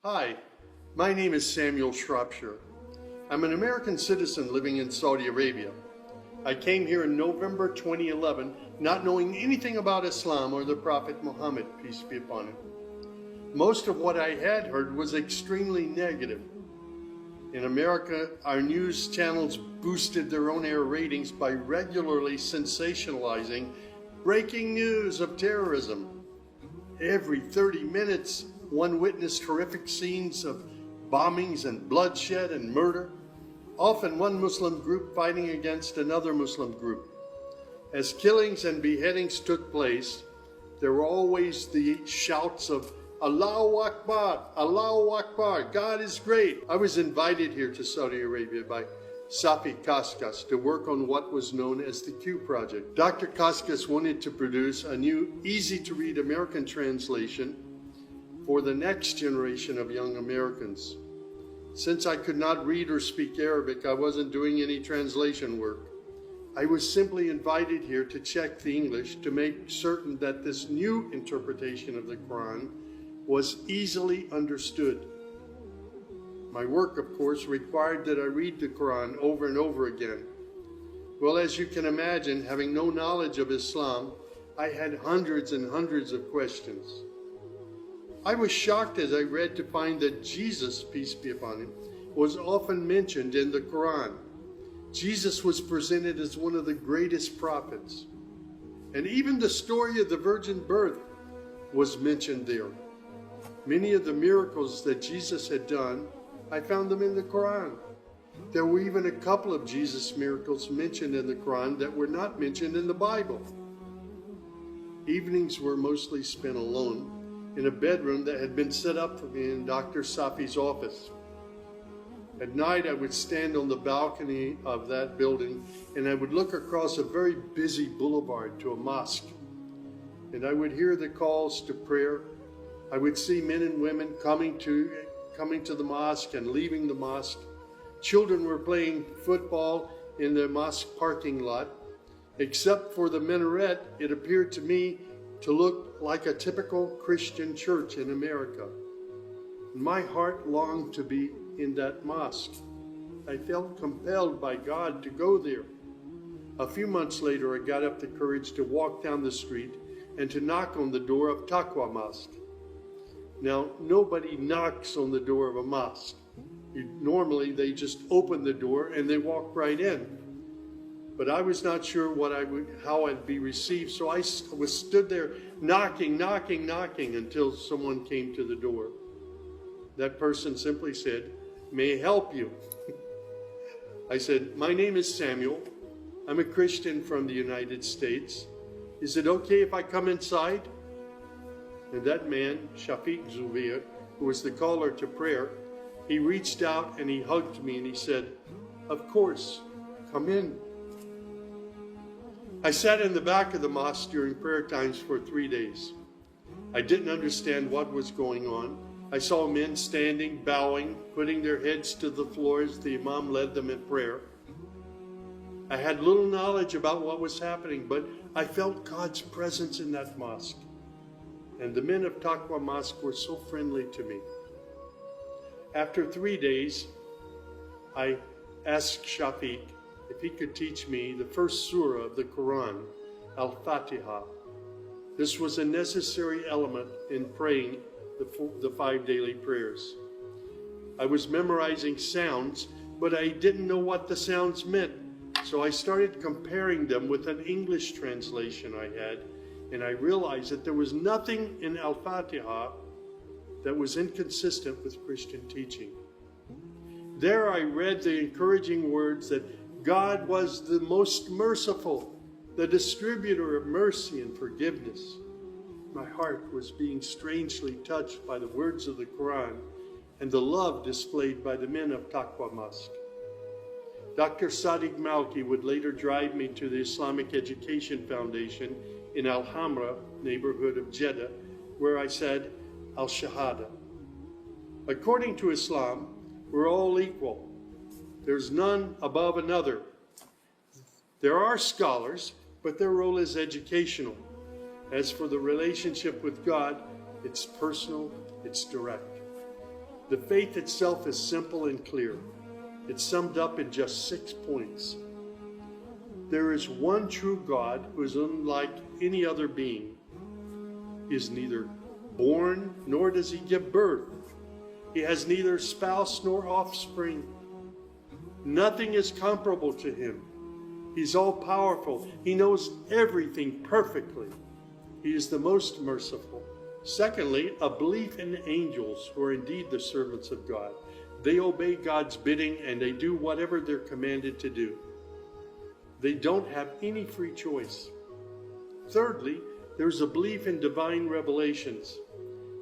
Hi, my name is Samuel Shropshire. I'm an American citizen living in Saudi Arabia. I came here in November 2011, not knowing anything about Islam or the Prophet Muhammad, peace be upon him. Most of what I had heard was extremely negative. In America, our news channels boosted their on-air ratings by regularly sensationalizing breaking news of terrorism. Every 30 minutes, one witnessed horrific scenes of bombings and bloodshed and murder, often one Muslim group fighting against another Muslim group. As killings and beheadings took place, there were always the shouts of Allahu Akbar, Allahu Akbar, God is great. I was invited here to Saudi Arabia by Safi Kaskas to work on what was known as the Q Project. Dr. Kaskas wanted to produce a new, easy-to-read American translation for the next generation of young Americans. Since I could not read or speak Arabic, I wasn't doing any translation work. I was simply invited here to check the English to make certain that this new interpretation of the Quran was easily understood. My work, of course, required that I read the Quran over and over again. Well, as you can imagine, having no knowledge of Islam, I had hundreds and hundreds of questions. I was shocked as I read to find that Jesus, peace be upon him, was often mentioned in the Quran. Jesus was presented as one of the greatest prophets. And even the story of the virgin birth was mentioned there. Many of the miracles that Jesus had done, I found them in the Quran. There were even a couple of Jesus miracles mentioned in the Quran that were not mentioned in the Bible. Evenings were mostly spent alone in a bedroom that had been set up for me in Dr. Safi's office. At night, I would stand on the balcony of that building and I would look across a very busy boulevard to a mosque. And I would hear the calls to prayer. I would see men and women coming to the mosque and leaving the mosque. Children were playing football in the mosque parking lot. Except for the minaret, it appeared to me to look like a typical Christian church in America. My heart longed to be in that mosque. I felt compelled by God to go there. A few months later, I got up the courage to walk down the street and to knock on the door of Taqwa Mosque. Now, nobody knocks on the door of a mosque. Normally, they just open the door and they walk right in. But I was not sure how I'd be received, so I stood there knocking until someone came to the door. That person simply said, "May I help you?" I said, "My name is Samuel. I'm a Christian from the United States. Is it okay if I come inside?" And that man, Shafiq Zubair, who was the caller to prayer, he reached out and he hugged me and he said, "Of course, come in." I sat in the back of the mosque during prayer times for 3 days. I didn't understand what was going on. I saw men standing, bowing, putting their heads to the floor as the Imam led them in prayer. I had little knowledge about what was happening, but I felt God's presence in that mosque. And the men of Taqwa Mosque were so friendly to me. After 3 days, I asked Shafiq if he could teach me the first surah of the Quran, Al-Fatiha. This was a necessary element in praying the 5 daily prayers. I was memorizing sounds, but I didn't know what the sounds meant. So I started comparing them with an English translation I had, and I realized that there was nothing in Al-Fatiha that was inconsistent with Christian teaching. There I read the encouraging words that God was the most merciful, the distributor of mercy and forgiveness. My heart was being strangely touched by the words of the Quran and the love displayed by the men of Taqwa Mosque. Dr. Sadiq Malki would later drive me to the Islamic Education Foundation in Al-Hamra neighborhood of Jeddah, where I said Al-Shahada. According to Islam, we're all equal. There's none above another. There are scholars, but their role is educational. As for the relationship with God, it's personal, it's direct. The faith itself is simple and clear. It's summed up in just 6 points. There is one true God who is unlike any other being. He is neither born nor does he give birth. He has neither spouse nor offspring. Nothing is comparable to him. He's all-powerful. He knows everything perfectly. He is the most merciful. Secondly, a belief in angels who are indeed the servants of God. They obey God's bidding and they do whatever they're commanded to do. They don't have any free choice. Thirdly, there's a belief in divine revelations.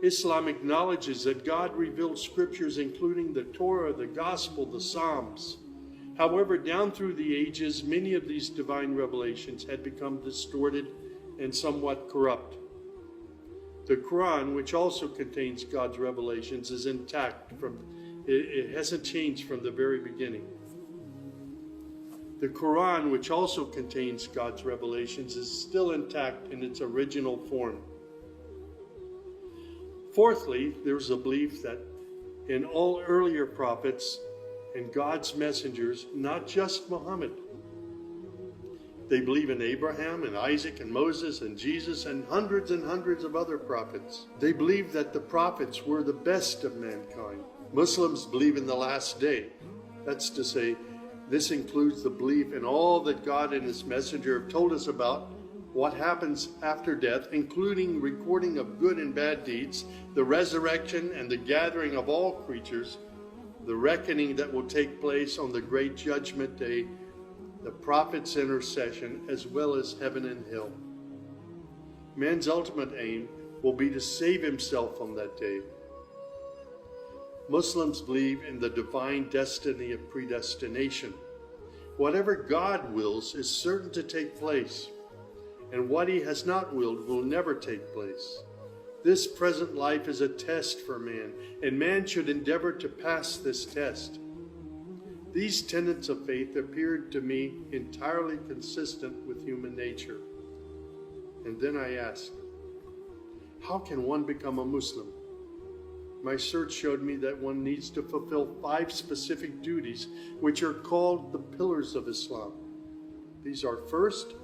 Islam acknowledges that God revealed scriptures including the Torah, the Gospel, the Psalms. However, down through the ages, many of these divine revelations had become distorted and somewhat corrupt. The Quran, which also contains God's revelations, is intact. It hasn't changed from the very beginning. The Quran, which also contains God's revelations, is still intact in its original form. Fourthly, there's a belief that in all earlier prophets and God's messengers, not just Muhammad. They believe in Abraham and Isaac and Moses and Jesus and hundreds of other prophets. They believe that the prophets were the best of mankind. Muslims believe in the last day. That's to say, this includes the belief in all that God and his messenger have told us about what happens after death, including recording of good and bad deeds, the resurrection and the gathering of all creatures, the reckoning that will take place on the great judgment day, the prophet's intercession, as well as heaven and hell. Man's ultimate aim will be to save himself on that day. Muslims believe in the divine destiny of predestination. Whatever God wills is certain to take place, and what he has not willed will never take place. This present life is a test for man, and man should endeavor to pass this test. These tenets of faith appeared to me entirely consistent with human nature. And then I asked, how can one become a Muslim? My search showed me that one needs to fulfill 5 specific duties, which are called the pillars of Islam. These are: first,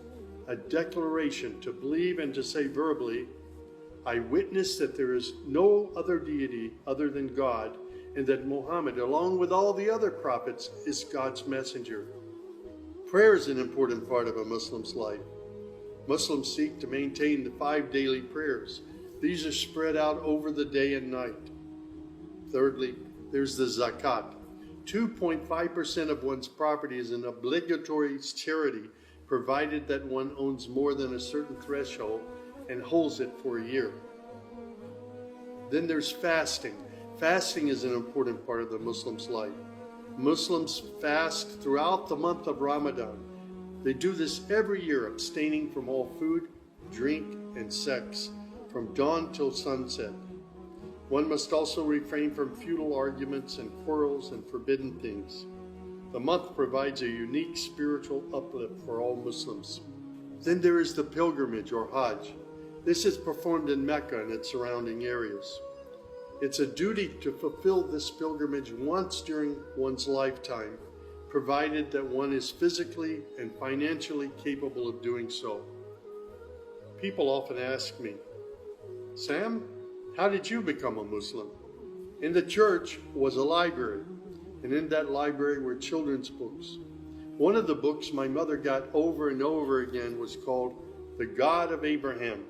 a declaration to believe and to say verbally, I witness that there is no other deity other than God, and that Muhammad, along with all the other prophets, is God's messenger. Prayer is an important part of a Muslim's life. Muslims seek to maintain the 5 daily prayers. These are spread out over the day and night. Thirdly, there's the zakat. 2.5% of one's property is an obligatory charity, provided that one owns more than a certain threshold and holds it for a year. Then there's fasting. Fasting is an important part of the Muslim's life. Muslims fast throughout the month of Ramadan. They do this every year, abstaining from all food, drink, and sex, from dawn till sunset. One must also refrain from futile arguments and quarrels and forbidden things. The month provides a unique spiritual uplift for all Muslims. Then there is the pilgrimage or Hajj. This is performed in Mecca and its surrounding areas. It's a duty to fulfill this pilgrimage once during one's lifetime, provided that one is physically and financially capable of doing so. People often ask me, Sam, how did you become a Muslim? In the church was a library, and in that library were children's books. One of the books my mother got over and over again was called The God of Abraham.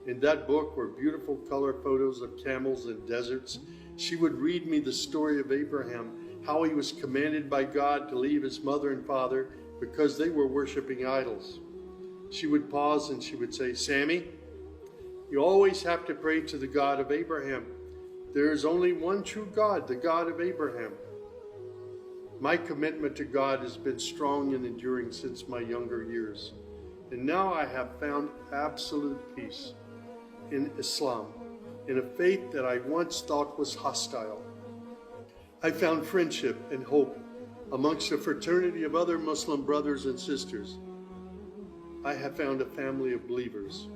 In that book were beautiful color photos of camels and deserts. She would read me the story of Abraham, how he was commanded by God to leave his mother and father because they were worshiping idols. She would pause and she would say, Sammy, you always have to pray to the God of Abraham. There is only one true God, the God of Abraham. My commitment to God has been strong and enduring since my younger years. And now I have found absolute peace in Islam, in a faith that I once thought was hostile. I found friendship and hope amongst a fraternity of other Muslim brothers and sisters. I have found a family of believers.